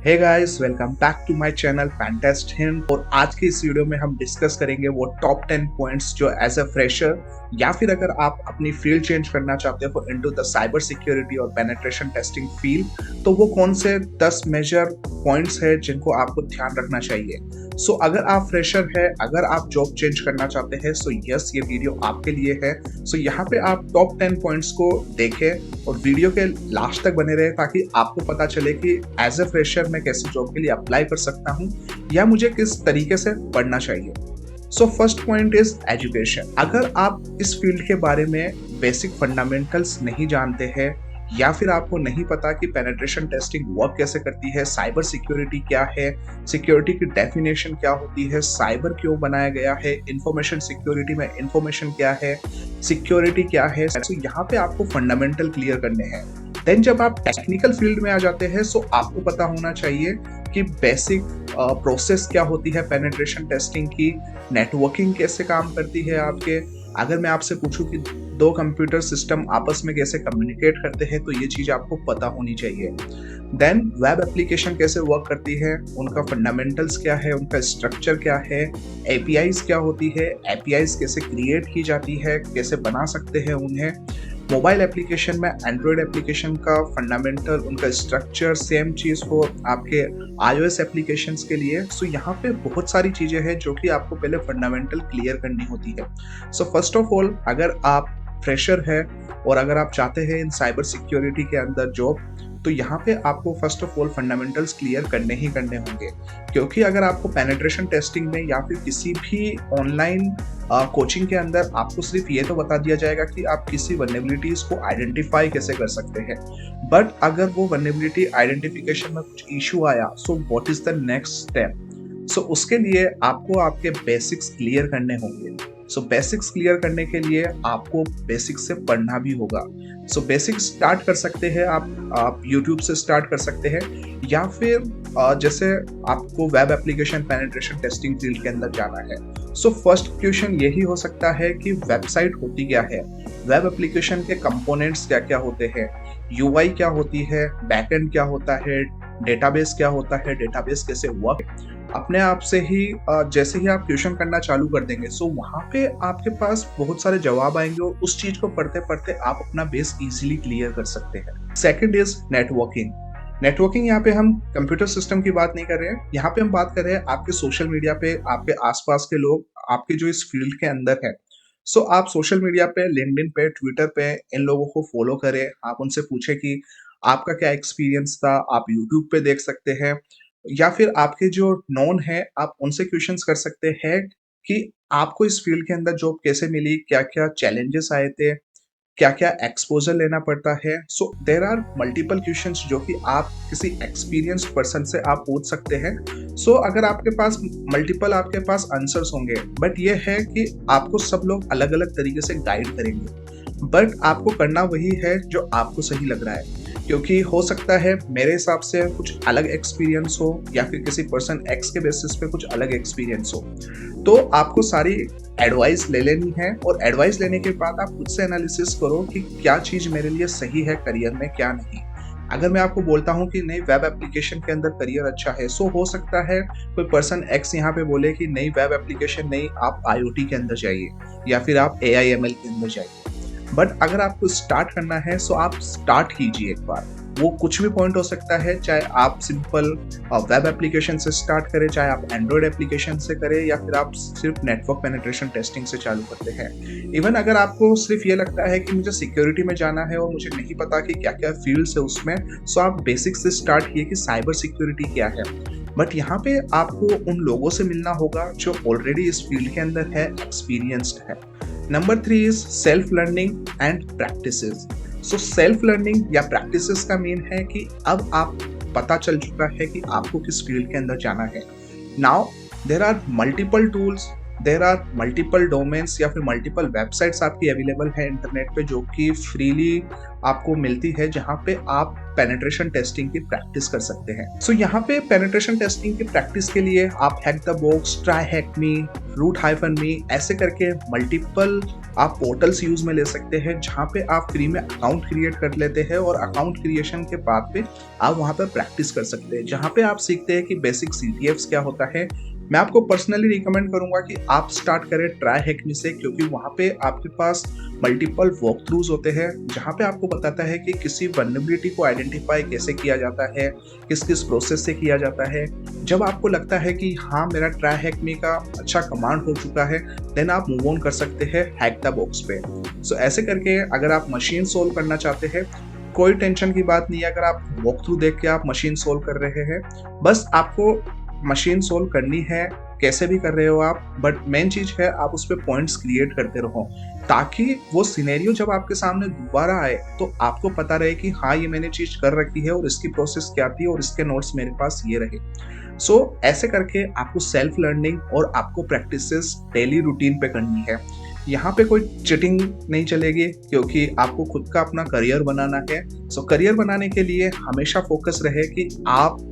Hey guys, welcome back to my channel fantast hint. और आज की इस वीडियो में हम डिस्कस करेंगे वो टॉप 10 पॉइंट्स जो एज अ फ्रेशर या फिर अगर आप अपनी फील्ड चेंज करना चाहते हो इनटू द साइबर सिक्योरिटी और पेनिट्रेशन टेस्टिंग फील्ड, तो वो कौन से 10 मेजर पॉइंट्स है जिनको आपको ध्यान रखना चाहिए। सो अगर आप फ्रेशर है, अगर आप जॉब चेंज करना चाहते हैं, सो यस, ये वीडियो आपके लिए है। सो यहाँ पे आप टॉप 10 पॉइंट्स को देखें और वीडियो के लास्ट तक बने रहे ताकि आपको पता चले कि एज ए फ्रेशर मैं कैसे जॉब के लिए अप्लाई कर सकता हूँ या मुझे किस तरीके से पढ़ना चाहिए। So first point is education. अगर आप इस फील्ड के बारे में बेसिक फंडामेंटल्स नहीं जानते हैं या फिर आपको नहीं पता कि पेनिट्रेशन टेस्टिंग वर्क कैसे करती है, साइबर सिक्योरिटी क्या है, सिक्योरिटी की डेफिनेशन क्या होती है, साइबर क्यों बनाया गया है, इंफॉर्मेशन सिक्योरिटी में इंफॉर्मेशन क्या है, सिक्योरिटी क्या है, तो यहाँ पे आपको फंडामेंटल क्लियर करने हैं। देन जब आप टेक्निकल फील्ड में आ जाते हैं सो आपको पता होना चाहिए कि बेसिक प्रोसेस क्या होती है पेनिट्रेशन टेस्टिंग की, नेटवर्किंग कैसे काम करती है आपके। अगर मैं आपसे पूछूं कि दो कंप्यूटर सिस्टम आपस में कैसे कम्युनिकेट करते हैं तो ये चीज आपको पता होनी चाहिए। देन वेब एप्लीकेशन कैसे वर्क करती है, उनका फंडामेंटल्स क्या है, उनका स्ट्रक्चर क्या है, एपीआईज क्या होती है, एपीआईज कैसे क्रिएट की जाती है, कैसे बना सकते हैं उन्हें। मोबाइल एप्लीकेशन में एंड्रॉयड एप्लीकेशन का फंडामेंटल, उनका स्ट्रक्चर सेम चीज़ हो आपके iOS एप्लीकेशंस के लिए। सो यहाँ पे बहुत सारी चीज़ें हैं जो कि आपको पहले फंडामेंटल क्लियर करनी होती है। सो फर्स्ट ऑफ ऑल, अगर आप फ्रेशर है और अगर आप चाहते हैं इन साइबर सिक्योरिटी के अंदर जॉब, तो यहाँ पे आपको first of all fundamentals clear करने ही करने होंगे। क्योंकि अगर आपको पेनिट्रेशन टेस्टिंग में या फिर किसी भी ऑनलाइन कोचिंग के अंदर आपको सिर्फ ये तो बता दिया जाएगा कि आप किसी वल्नरेबिलिटीज को आइडेंटिफाई कैसे कर सकते हैं, बट अगर वो वल्नरेबिलिटी आइडेंटिफिकेशन में कुछ इशू आया, so what is the next step. So उसके लिए आपको आपके बेसिक्स क्लियर करने होंगे। सो बेसिक्स क्लियर करने के लिए आपको बेसिक्स से पढ़ना भी होगा। सो बेसिक्स स्टार्ट कर सकते हैं आप यूट्यूब से स्टार्ट कर सकते हैं या फिर जैसे आपको web application penetration testing field के अंदर जाना है। सो फर्स्ट क्वेश्चन यही हो सकता है कि वेबसाइट होती क्या है, वेब एप्लीकेशन के कंपोनेंट्स क्या क्या होते हैं, यूआई क्या होती है, बैकएंड क्या होता है, डेटाबेस क्या होता है, डेटाबेस कैसे वर्क। अपने आप से ही जैसे ही आप क्वेश्चन करना चालू कर देंगे सो वहां पे आपके पास बहुत सारे जवाब आएंगे और उस चीज को पढ़ते पढ़ते आप अपना बेस इजीली क्लियर कर सकते हैं। Second is networking. नेटवर्किंग यहाँ पे हम कंप्यूटर सिस्टम की बात नहीं कर रहे हैं, यहाँ पे हम बात कर रहे हैं आपके सोशल मीडिया पे, आपके आसपास के लोग आपके जो इस फील्ड के अंदर है। सो आप सोशल मीडिया पे, लिंक्डइन पे, ट्विटर पे इन लोगों को फॉलो करें, आप उनसे पूछे कि आपका क्या एक्सपीरियंस था। आप यूट्यूब पे देख सकते हैं या फिर आपके जो नोन है आप उनसे क्वेश्चंस कर सकते हैं कि आपको इस फील्ड के अंदर जॉब कैसे मिली, क्या क्या चैलेंजेस आए थे, क्या क्या एक्सपोजर लेना पड़ता है। सो देर आर मल्टीपल क्वेश्चंस जो कि आप किसी एक्सपीरियंस्ड पर्सन से आप पूछ सकते हैं। सो अगर आपके पास मल्टीपल आपके पास आंसर्स होंगे, बट ये है कि आपको सब लोग अलग अलग तरीके से गाइड करेंगे, बट आपको करना वही है जो आपको सही लग रहा है। क्योंकि हो सकता है मेरे हिसाब से कुछ अलग एक्सपीरियंस हो या फिर किसी पर्सन एक्स के बेसिस पे कुछ अलग एक्सपीरियंस हो। तो आपको सारी एडवाइस ले लेनी है और एडवाइस लेने के बाद आप खुद से एनालिसिस करो कि क्या चीज़ मेरे लिए सही है करियर में, क्या नहीं। अगर मैं आपको बोलता हूँ कि नहीं वेब एप्लीकेशन के अंदर करियर अच्छा है, सो हो सकता है कोई पर्सन एक्स यहाँ पे बोले कि नहीं वेब एप्लीकेशन नहीं, आप आईओटी के अंदर जाइए या फिर आप एआईएमएल के अंदर जाइए। बट अगर आपको स्टार्ट करना है सो आप स्टार्ट कीजिए एक बार। वो कुछ भी पॉइंट हो सकता है, चाहे आप सिंपल वेब एप्लीकेशन से स्टार्ट करें, चाहे आप एंड्रॉयड एप्लीकेशन से करें या फिर आप सिर्फ नेटवर्क पेनिट्रेशन टेस्टिंग से चालू करते हैं। इवन अगर आपको सिर्फ ये लगता है कि मुझे सिक्योरिटी में जाना है और मुझे नहीं पता कि क्या क्या फील्ड्स है उसमें, सो आप बेसिक से स्टार्ट किए कि साइबर सिक्योरिटी क्या है। बट यहाँ पे आपको उन लोगों से मिलना होगा जो ऑलरेडी इस फील्ड के अंदर है, एक्सपीरियंस्ड है। Number 3 is self learning and practices. So self learning या प्रैक्टिसेस का मीन है कि अब आप पता चल चुका है कि आपको किस फील्ड के अंदर जाना है। Now there are multiple tools there are multiple domains या फिर मल्टीपल वेबसाइट्स आपकी अवेलेबल है इंटरनेट पे जो कि फ्रीली आपको मिलती है, जहाँ पे आप पेनिट्रेशन टेस्टिंग की प्रैक्टिस कर सकते हैं। सो यहाँ पे पेनिट्रेशन टेस्टिंग की प्रैक्टिस के लिए आप Hack the Box, try hack me, root me ऐसे करके मल्टीपल आप पोर्टल्स यूज में ले सकते हैं, जहाँ पे आप फ्री में अकाउंट क्रिएट कर लेते हैं और अकाउंट क्रिएशन के बाद पे आप वहाँ पर प्रैक्टिस कर सकते हैं, जहाँ पे आप सीखते हैं कि बेसिक CTFs क्या होता है। मैं आपको पर्सनली रिकमेंड करूंगा कि आप स्टार्ट करें ट्राई हैक मी से, क्योंकि वहाँ पे आपके पास मल्टीपल वॉक थ्रूज होते हैं, जहाँ पे आपको बताता है कि किसी वल्नरेबिलिटी को आइडेंटिफाई कैसे किया जाता है, किस किस प्रोसेस से किया जाता है। जब आपको लगता है कि हाँ मेरा ट्राई हैक मी का अच्छा कमांड हो चुका है, देन आप मूव ऑन कर सकते हैं हैक द बॉक्स पे। सो ऐसे करके अगर आप मशीन सोल्व करना चाहते हैं, कोई टेंशन की बात नहीं है। अगर आप वॉक थ्रू देख के आप मशीन सोल्व कर रहे हैं, बस आपको मशीन सोल्व करनी है, कैसे भी कर रहे हो आप, बट मेन चीज है आप उस पर पॉइंट्स क्रिएट करते रहो, ताकि वो सिनेरियो जब आपके सामने दोबारा आए तो आपको पता रहे कि हाँ ये मैंने चीज कर रखी है और इसकी प्रोसेस क्या थी और इसके नोट्स मेरे पास ये रहे। सो ऐसे करके आपको सेल्फ लर्निंग और आपको प्रैक्टिसेस डेली रूटीन पे करनी है। यहाँ पे कोई चिटिंग नहीं चलेगी, क्योंकि आपको खुद का अपना करियर बनाना है। सो करियर बनाने के लिए हमेशा फोकस रहे कि आप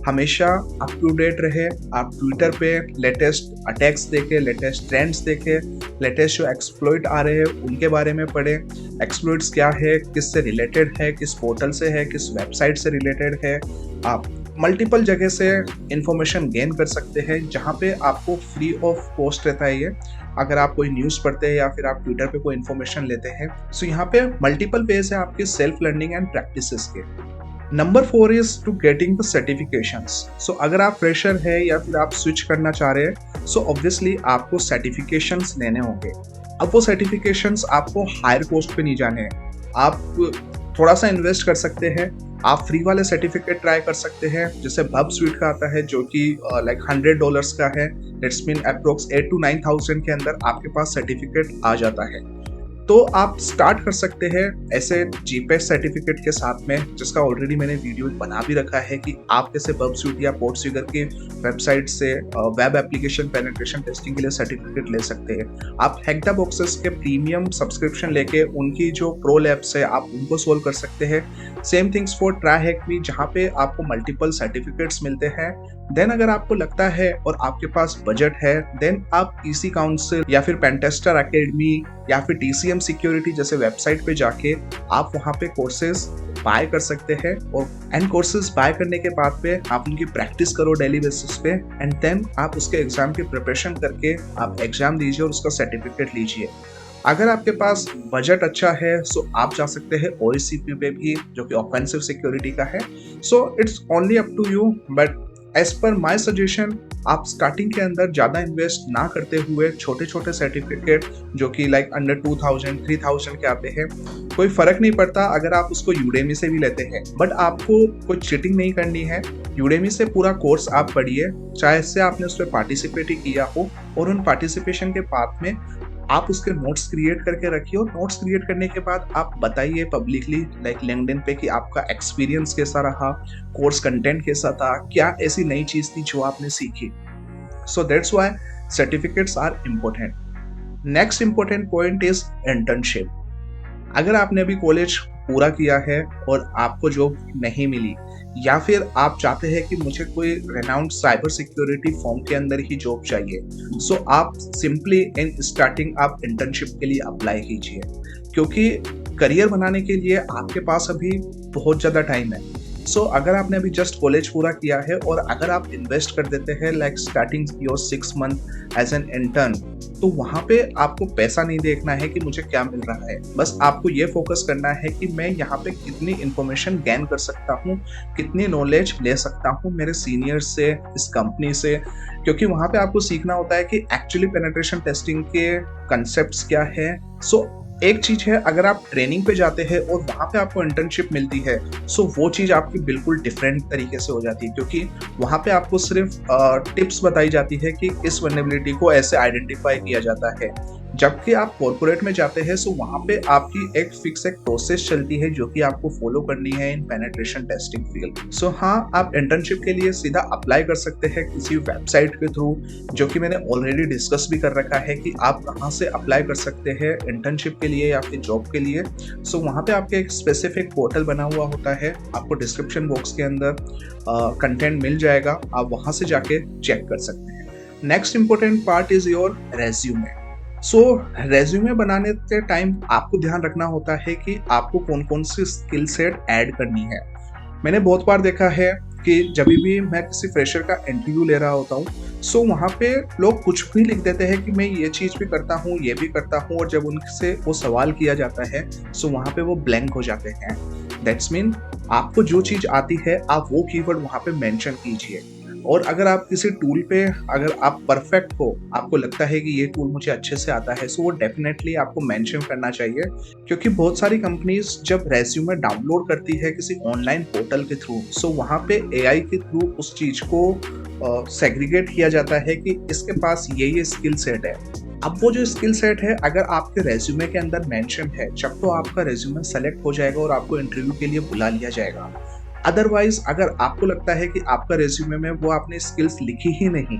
हमेशा अप टू डेट रहे। आप ट्विटर पे लेटेस्ट अटैक्स देखें, लेटेस्ट ट्रेंड्स देखें, लेटेस्ट जो एक्सप्लॉइट आ रहे हैं उनके बारे में पढ़ें। एक्सप्लॉइट्स क्या है, किससे रिलेटेड है, किस पोर्टल से है, किस वेबसाइट से रिलेटेड है। आप मल्टीपल जगह से इंफॉर्मेशन गेन कर सकते हैं, जहाँ पे आपको फ्री ऑफ कॉस्ट रहता है ये। अगर आप कोई न्यूज़ पढ़ते हैं या फिर आप ट्विटर पे कोई इन्फॉर्मेशन लेते हैं, सो यहाँ पे मल्टीपल वेज है आपके सेल्फ लर्निंग एंड प्रैक्टिसेस के। Number 4 is to getting the certifications. So अगर आप फ्रेशर है या फिर आप स्विच करना चाह रहे हैं, सो ऑब्वियसली आपको सर्टिफिकेशंस लेने होंगे। अब वो सर्टिफिकेशंस आपको हायर कॉस्ट पे नहीं जाने हैं, आप थोड़ा सा इन्वेस्ट कर सकते हैं। आप फ्री वाले सर्टिफिकेट ट्राई कर सकते हैं, जैसे बब स्वीट का आता है जो कि लाइक $100 का है। दैट्स मीन अप्रोक्स 8 to 9,000 के अंदर आपके पास सर्टिफिकेट आ जाता है। तो आप स्टार्ट कर सकते हैं ऐसे जीपीएस सर्टिफिकेट के साथ में, जिसका ऑलरेडी मैंने वीडियो बना भी रखा है कि आप कैसे बब स्वीट या पोर्टसफिगर की वेबसाइट से वेब एप्लीकेशन पेनिट्रेशन टेस्टिंग के लिए सर्टिफिकेट ले सकते हैं। आप हैक द बॉक्सेस के प्रीमियम सब्सक्रिप्शन लेके उनकी जो प्रो लैब्स है आप उनको सोल्व कर सकते हैं। Same things for try hack me, जहाँ पे आपको मल्टीपल सर्टिफिकेट्स मिलते हैं। देन अगर आपको लगता है और आपके पास बजट है, देन आप ईसी काउंसिल या फिर पेनटेस्टर एकेडमी या फिर TCM सिक्योरिटी जैसे वेबसाइट पे जाके आप वहाँ पे कोर्सेज बाय कर सकते हैं। और एंड कोर्सेज बाय करने के बाद पे आप उनकी प्रैक्टिस करो डेली बेसिस पे, एंड देन आप उसके एग्जाम की प्रिपरेशन करके आप एग्जाम दीजिए और उसका सर्टिफिकेट लीजिए। अगर आपके पास बजट अच्छा है, सो आप जा सकते हैं OSCP पे भी, जो कि ऑफेंसिव सिक्योरिटी का है। So it's only up to you, but as per my suggestion आप स्टार्टिंग के अंदर ज़्यादा इन्वेस्ट ना करते हुए छोटे छोटे सर्टिफिकेट जो कि लाइक अंडर 2,000 3,000 के आते हैं, कोई फ़र्क नहीं पड़ता अगर आप उसको यूडेमी से भी लेते हैं, बट आपको कोई चीटिंग नहीं करनी है। यूडेमी से पूरा कोर्स आप पढ़िए, चाहे इससे आपने उस पर पार्टिसिपेट ही किया हो, और उन पार्टिसिपेशन के बाद में आप उसके नोट्स क्रिएट करके रखिए। और नोट्स क्रिएट करने के बाद आप बताइए पब्लिकली लाइक लिंक्डइन पे कि आपका एक्सपीरियंस कैसा रहा, कोर्स कंटेंट कैसा था, क्या ऐसी नई चीज़ थी जो आपने सीखी। So that's why certificates are important. Next important point is internship. अगर आपने अभी कॉलेज पूरा किया है और आपको जॉब नहीं मिली, या फिर आप चाहते हैं कि मुझे कोई रेनाउंड साइबर सिक्योरिटी फर्म के अंदर ही जॉब चाहिए, सो आप सिंपली इन स्टार्टिंग आप इंटर्नशिप के लिए अप्लाई कीजिए, क्योंकि करियर बनाने के लिए आपके पास अभी बहुत ज़्यादा टाइम है। सो अगर आपने अभी जस्ट कॉलेज पूरा किया है और अगर आप इन्वेस्ट कर देते हैं like starting your 6 month as an intern, तो वहाँ पे आपको पैसा नहीं देखना है कि मुझे क्या मिल रहा है, बस आपको ये फोकस करना है कि मैं यहाँ पे कितनी इन्फॉर्मेशन गेन कर सकता हूँ, कितनी नॉलेज ले सकता हूँ मेरे सीनियर से, इस कंपनी से। क्योंकि वहाँ पे आपको सीखना होता है कि एक्चुअली पेनिट्रेशन टेस्टिंग के कंसेप्ट्स क्या है। सो एक चीज है, अगर आप ट्रेनिंग पे जाते हैं और वहाँ पे आपको इंटर्नशिप मिलती है, सो वो चीज़ आपकी बिल्कुल डिफरेंट तरीके से हो जाती है, क्योंकि वहाँ पे आपको सिर्फ टिप्स बताई जाती है कि इस वल्नरेबिलिटी को ऐसे आइडेंटिफाई किया जाता है। जबकि आप कॉर्पोरेट में जाते हैं सो वहाँ पे आपकी एक प्रोसेस चलती है जो कि आपको फॉलो करनी है इन पेनिट्रेशन टेस्टिंग फील्ड। सो हाँ, आप इंटर्नशिप के लिए सीधा अप्लाई कर सकते हैं किसी वेबसाइट के थ्रू, जो कि मैंने ऑलरेडी डिस्कस भी कर रखा है कि आप कहाँ से अप्लाई कर सकते हैं इंटर्नशिप के लिए या फिर जॉब के लिए। सो वहाँ पे आपके एक स्पेसिफिक पोर्टल बना हुआ होता है, आपको डिस्क्रिप्शन बॉक्स के अंदर कंटेंट मिल जाएगा, आप वहाँ से जाके चेक कर सकते हैं। Next important part is your resume. So resume बनाने के टाइम आपको ध्यान रखना होता है कि आपको कौन कौन सी स्किल सेट ऐड करनी है। मैंने बहुत बार देखा है कि जब भी मैं किसी फ्रेशर का इंटरव्यू ले रहा होता हूँ सो वहाँ पे लोग कुछ भी लिख देते हैं कि मैं ये चीज़ भी करता हूँ, ये भी करता हूँ, और जब उनसे वो सवाल किया जाता है सो वहाँ पे वो ब्लैंक हो जाते हैं। दैट्स मीन आपको जो चीज़ आती है आप वो कीवर्ड वहाँ पे मेंशन कीजिए। और अगर आप किसी टूल पे अगर आप परफेक्ट हो, आपको लगता है कि ये टूल मुझे अच्छे से आता है, सो वो डेफिनेटली आपको मेंशन करना चाहिए। क्योंकि बहुत सारी कंपनीज जब रेज्यूमे डाउनलोड करती है किसी ऑनलाइन पोर्टल के थ्रू, सो वहाँ पे एआई के थ्रू उस चीज़ को सेग्रीगेट किया जाता है कि इसके पास ये स्किल सेट है। अब वो जो स्किल सेट है अगर आपके रेज्यूमे के अंदर मेंशन है, जब तो आपका रेज्यूमे सेलेक्ट हो जाएगा और आपको इंटरव्यू के लिए बुला लिया जाएगा। अदरवाइज अगर आपको लगता है कि आपका रेज्यूमे में वो आपने स्किल्स लिखी ही नहीं,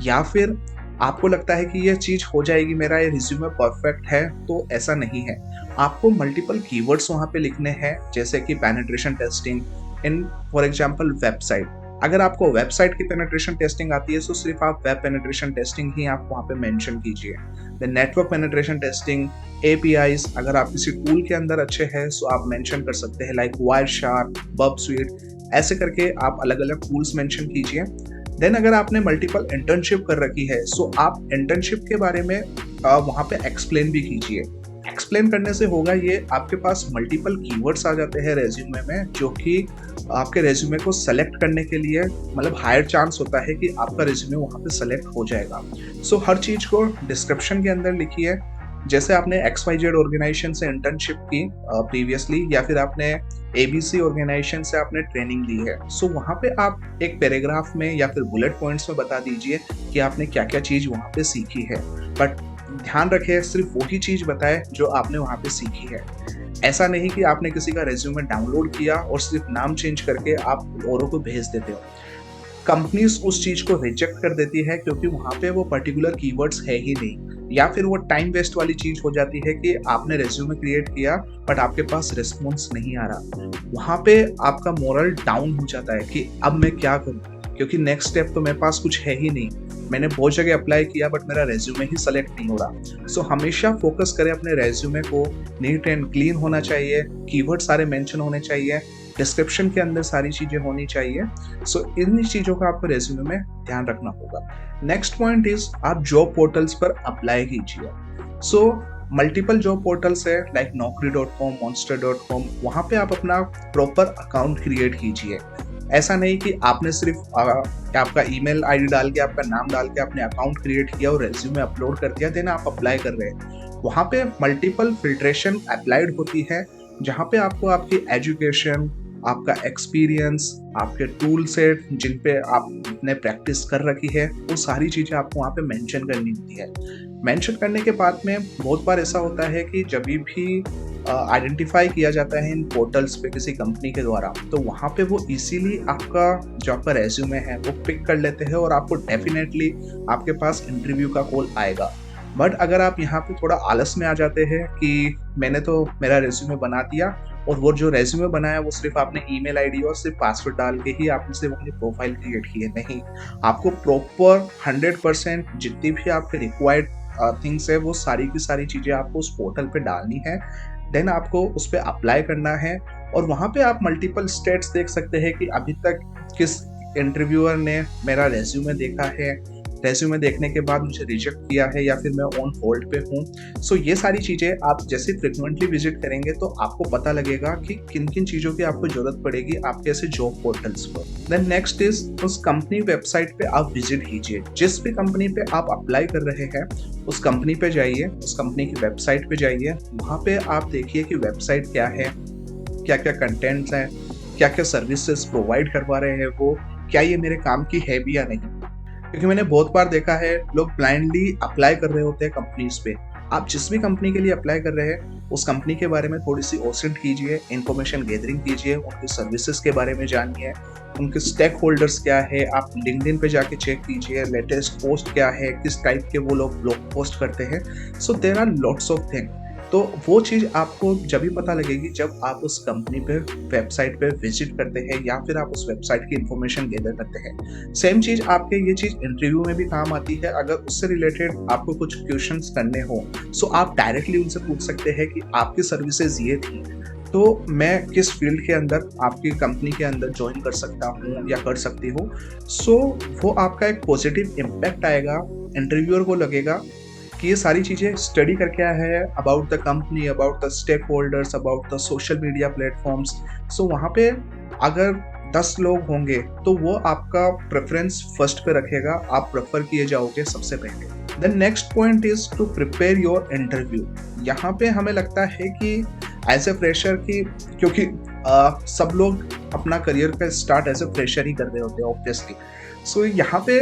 या फिर आपको लगता है कि ये चीज़ हो जाएगी, मेरा ये रिज्यूमे परफेक्ट है, तो ऐसा नहीं है। आपको मल्टीपल कीवर्ड्स वहाँ पे लिखने हैं, जैसे कि penetration testing in for example website. अगर आपको वेबसाइट की पेनिट्रेशन टेस्टिंग आती है तो सिर्फ आप वेब पेनिट्रेशन टेस्टिंग ही आप वहाँ पे मेंशन कीजिए। The network penetration testing, APIs, अगर आप किसी टूल के अंदर अच्छे हैं तो आप मेंशन कर सकते हैं लाइक वायरशार्क, बबस्वीट, ऐसे करके आप अलग अलग टूल्स मेंशन कीजिए। देन अगर आपने मल्टीपल इंटर्नशिप कर रखी है सो आप इंटर्नशिप के बारे में वहाँ पे एक्सप्लेन भी कीजिए। एक्सप्लेन करने से होगा ये आपके पास मल्टीपल कीवर्ड्स आ जाते हैं रेज्यूमे में, जो कि आपके रेज्यूमे को सेलेक्ट करने के लिए मतलब हायर चांस होता है कि आपका रेज्यूमे वहाँ पे सेलेक्ट हो जाएगा। सो हर चीज़ को डिस्क्रिप्शन के अंदर लिखिए। जैसे आपने XYZ ऑर्गेनाइजेशन से इंटर्नशिप की प्रीवियसली, या फिर आपने ABC ऑर्गेनाइजेशन से आपने ट्रेनिंग ली है, सो वहाँ पे आप एक पैराग्राफ में या फिर बुलेट पॉइंट्स में बता दीजिए कि आपने क्या क्या चीज़ वहाँ पे सीखी है। बट ध्यान रखें सिर्फ वही चीज़ बताएं जो आपने वहाँ पे सीखी है। ऐसा नहीं कि आपने किसी का रेज्यूमे डाउनलोड किया और सिर्फ नाम चेंज करके आप औरों को भेज देते हो। कंपनीज उस चीज को रिजेक्ट कर देती है क्योंकि वहाँ पे वो पर्टिकुलर कीवर्ड्स है ही नहीं, या फिर वो टाइम वेस्ट वाली चीज हो जाती है कि आपने रेज्यूमे क्रिएट किया बट आपके पास रिस्पॉन्स नहीं आ रहा। वहाँ पे आपका मोरल डाउन हो जाता है कि अब मैं क्या करूँ, क्योंकि नेक्स्ट स्टेप तो मेरे पास कुछ है ही नहीं। मैंने बहुत जगह अप्लाई किया बट मेरा रेज्यूमे ही सेलेक्ट नहीं हो रहा। सो हमेशा फोकस करें अपने रेज्यूमे को, नीट एंड क्लीन होना चाहिए, कीवर्ड सारे मेंशन होने चाहिए, डिस्क्रिप्शन के अंदर सारी चीज़ें होनी चाहिए। सो इन चीज़ों का आपको रेज्यूमे में ध्यान रखना होगा। नेक्स्ट पॉइंट इज आप जॉब पोर्टल्स पर अप्लाई कीजिए। सो मल्टीपल जॉब पोर्टल्स है लाइक naukri.com, monster.com, वहाँ पे आप अपना प्रॉपर अकाउंट क्रिएट कीजिए। ऐसा नहीं कि आपने सिर्फ आपका ईमेल आईडी डाल के, आपका नाम डाल के आपने अकाउंट क्रिएट किया और रेज्यूमे अपलोड कर दिया, देन आप अप्लाई कर रहे हैं। वहाँ पे मल्टीपल फिल्ट्रेशन अप्लाइड होती है, जहाँ पे आपको आपकी एजुकेशन, आपका एक्सपीरियंस, आपके टूल सेट जिन पे आपने प्रैक्टिस कर रखी है, वो सारी चीज़ें आपको वहाँ पे मेंशन करनी होती है। मेंशन करने के बाद में बहुत बार ऐसा होता है कि जब भी आइडेंटिफाई किया जाता है इन पोर्टल्स पे किसी कंपनी के द्वारा, तो वहाँ पे वो इजीली आपका जो आपका रेज्यूमे है वो पिक कर लेते हैं और आपको डेफिनेटली आपके पास इंटरव्यू का कॉल आएगा। बट अगर आप यहाँ पे थोड़ा आलस में आ जाते हैं कि मैंने तो मेरा रेज्यूमे बना दिया, और वो जो रेज्यूमे बनाया वो सिर्फ आपने ईमेल आईडी और सिर्फ पासवर्ड डाल के ही आपने सिर्फ अपनी प्रोफाइल क्रिएट की है, नहीं, आपको प्रॉपर 100% जितनी भी आपके रिक्वायर्ड थिंग्स है वो सारी की सारी चीज़ें आपको उस पोर्टल पे डालनी है। देन आपको उस पर अप्लाई करना है, और वहाँ पे आप मल्टीपल स्टेट्स देख सकते हैं कि अभी तक किस इंटरव्यूअर ने मेरा रेज्यूमे देखा है, रेज्यूमे देखने के बाद मुझे रिजेक्ट किया है, या फिर मैं ऑन होल्ड पे हूँ। सो ये सारी चीज़ें आप जैसे फ्रिक्वेंटली विजिट करेंगे तो आपको पता लगेगा कि किन किन चीज़ों की आपको जरूरत पड़ेगी आपके ऐसे जॉब पोर्टल्स पर। देन नेक्स्ट इज उस कंपनी वेबसाइट पे आप विजिट कीजिए। जिस भी कंपनी पे आप अप्लाई कर रहे हैं उस कंपनी पे जाइए, उस कंपनी की वेबसाइट पे जाइए, वहाँ पे आप देखिए कि वेबसाइट क्या है, क्या क्या कंटेंट्स हैं, क्या क्या सर्विसेज प्रोवाइड करवा रहे हैं वो, क्या ये मेरे काम की है भी या नहीं। क्योंकि मैंने बहुत बार देखा है लोग ब्लाइंडली अप्लाई कर रहे होते हैं कंपनीज पे, आप जिस भी कंपनी के लिए अप्लाई कर रहे हैं उस कंपनी के बारे में थोड़ी सी ओसेंट कीजिए, इन्फॉर्मेशन गैदरिंग कीजिए, उनकी सर्विसेज के बारे में जानिए, उनके स्टेक होल्डर्स क्या है, आप लिंक्डइन पे जाके चेक कीजिए लेटेस्ट पोस्ट क्या है, किस टाइप के वो लोग ब्लॉग पोस्ट करते हैं। So there are lots of thing. तो वो चीज़ आपको जब भी पता लगेगी जब आप उस कंपनी पे वेबसाइट पे विजिट करते हैं या फिर आप उस वेबसाइट की इन्फॉर्मेशन गैदर करते हैं। सेम चीज़ आपके ये चीज़ इंटरव्यू में भी काम आती है। अगर उससे रिलेटेड आपको कुछ क्वेश्चंस करने हो सो आप डायरेक्टली उनसे पूछ सकते हैं कि आपकी सर्विसेज ये थी, तो मैं किस फील्ड के अंदर आपकी कंपनी के अंदर ज्वाइन कर सकता हूँ या कर सकती हूँ। सो वो आपका एक पॉजिटिव इम्पैक्ट आएगा। इंटरव्यूअर को लगेगा कि ये सारी चीज़ें स्टडी करके आया है about the company, about the stakeholders, about the social media platforms. So वहाँ पे अगर 10 लोग होंगे तो वो आपका प्रेफरेंस फर्स्ट पे रखेगा, आप प्रेफर किए जाओगे सबसे पहले। Then next point is to prepare your interview. यहाँ पे हमें लगता है कि एज ए फ्रेशर की, क्योंकि सब लोग अपना करियर का स्टार्ट एज ए फ्रेशर ही कर रहे होते हैं ऑब्वियसली। सो यहाँ पे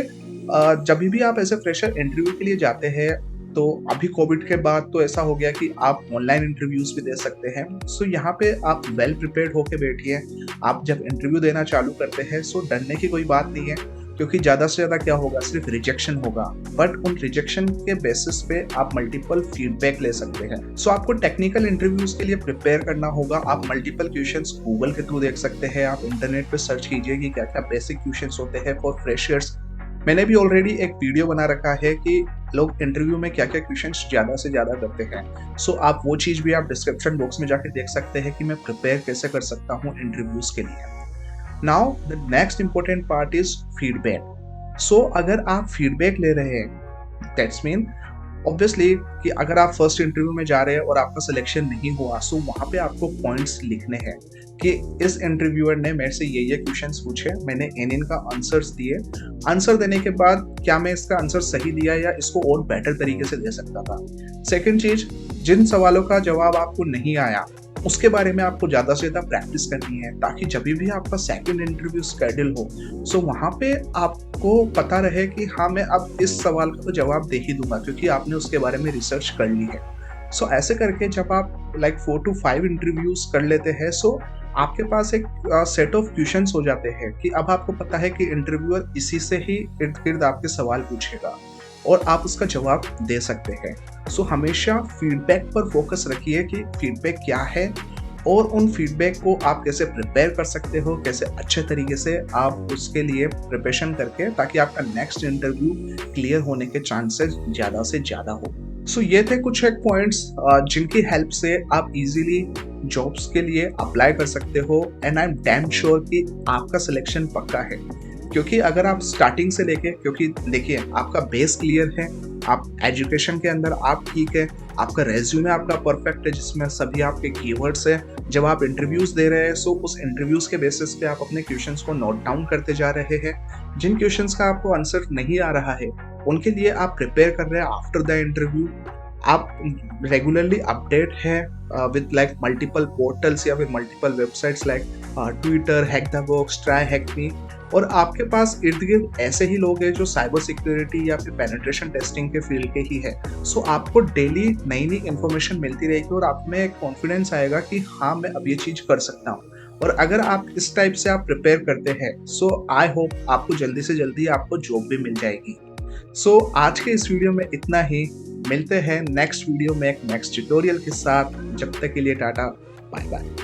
जब भी आप एज ए फ्रेशर इंटरव्यू के लिए जाते हैं, तो अभी कोविड के बाद तो ऐसा हो गया कि आप ऑनलाइन इंटरव्यूज भी दे सकते हैं। सो यहाँ पे आप वेल प्रिपेयर्ड होके बैठिए। आप जब इंटरव्यू देना चालू करते हैं सो डरने की कोई बात नहीं है, क्योंकि ज़्यादा से ज़्यादा क्या होगा, सिर्फ रिजेक्शन होगा। बट उन रिजेक्शन के बेसिस पे आप मल्टीपल फीडबैक ले सकते हैं। सो आपको टेक्निकल इंटरव्यूज के लिए प्रिपेयर करना होगा। आप मल्टीपल क्वेश्चंस गूगल के थ्रू देख सकते हैं, आप इंटरनेट पे सर्च कीजिए कि क्या क्या बेसिक क्वेश्चंस होते हैं फॉर फ्रेशर्स। मैंने भी ऑलरेडी एक वीडियो बना रखा है कि लोग इंटरव्यू में क्या क्या क्वेश्चंस ज़्यादा से ज़्यादा करते हैं। सो आप वो चीज़ भी आप डिस्क्रिप्शन बॉक्स में जाके देख सकते हैं कि मैं प्रिपेयर कैसे कर सकता हूँ इंटरव्यूज के लिए। Now the next important part is feedback. So अगर आप फीडबैक ले रहे हैं दैट्स मीन ऑब्वियसली कि अगर आप फर्स्ट इंटरव्यू में जा रहे हैं और आपका सिलेक्शन नहीं हुआ, सो वहाँ पे आपको पॉइंट्स लिखने हैं कि इस इंटरव्यूअर ने मेरे से ये क्वेश्चंस पूछे, मैंने इन का आंसर्स दिए। आंसर देने के बाद क्या मैं इसका आंसर सही दिया या इसको और बेटर तरीके से दे सकता था। सेकंड चीज, जिन सवालों का जवाब आपको नहीं आया उसके बारे में आपको ज़्यादा से ज़्यादा प्रैक्टिस करनी है, ताकि जब भी आपका सेकंड इंटरव्यू शेड्यूल हो सो वहाँ पे आपको पता रहे कि हाँ मैं अब इस सवाल का तो जवाब दे ही दूंगा, क्योंकि आपने उसके बारे में रिसर्च कर ली है। सो ऐसे करके जब आप लाइक 4 to 5 इंटरव्यूज कर लेते हैं सो आपके पास एक सेट ऑफ क्वेश्चंस हो जाते हैं कि अब आपको पता है कि इंटरव्यूअर इसी से ही इर्द गिर्द आपके सवाल पूछेगा और आप उसका जवाब दे सकते हैं। सो हमेशा फीडबैक पर फोकस रखिए कि फीडबैक क्या है और उन फीडबैक को आप कैसे प्रिपेयर कर सकते हो, कैसे अच्छे तरीके से आप उसके लिए प्रिपरेशन करके, ताकि आपका नेक्स्ट इंटरव्यू क्लियर होने के चांसेस ज़्यादा से ज़्यादा हो। सो ये थे कुछ एक पॉइंट्स जिनकी हेल्प से आप इजीली जॉब्स के लिए अप्लाई कर सकते हो। And I am damn sure कि आपका सिलेक्शन पक्का है, क्योंकि अगर आप स्टार्टिंग से लेके, क्योंकि देखिए आपका बेस क्लियर है, आप एजुकेशन के अंदर आप ठीक है, आपका रेज्यूमे आपका परफेक्ट है जिसमें सभी आपके कीवर्ड्स है। जब आप इंटरव्यूज दे रहे हैं सो उस इंटरव्यूज के बेसिस पे आप अपने क्वेश्चंस को नोट डाउन करते जा रहे हैं। जिन क्वेश्चंस का आपको आंसर नहीं आ रहा है उनके लिए आप प्रिपेयर कर रहे हैं आफ्टर द इंटरव्यू। आप रेगुलरली अपडेट है विद लाइक मल्टीपल पोर्टल्स या फिर multiple websites like Twitter, Hack the Box, try hack me. और आपके पास इर्द गिर्द ऐसे ही लोग हैं जो साइबर सिक्योरिटी या फिर पेनिट्रेशन टेस्टिंग के फील्ड के ही है। सो आपको डेली नई नई इन्फॉर्मेशन मिलती रहेगी और आप में एक कॉन्फिडेंस आएगा कि हाँ मैं अब ये चीज़ कर सकता हूँ। और अगर आप इस टाइप से आप प्रिपेयर करते हैं सो आई होप आपको जल्दी से जल्दी आपको जॉब भी मिल जाएगी। सो आज के इस वीडियो में इतना ही। मिलते हैं नेक्स्ट वीडियो में एक नेक्स्ट ट्यूटोरियल के साथ। जब तक के लिए टाटा, बाय बाय।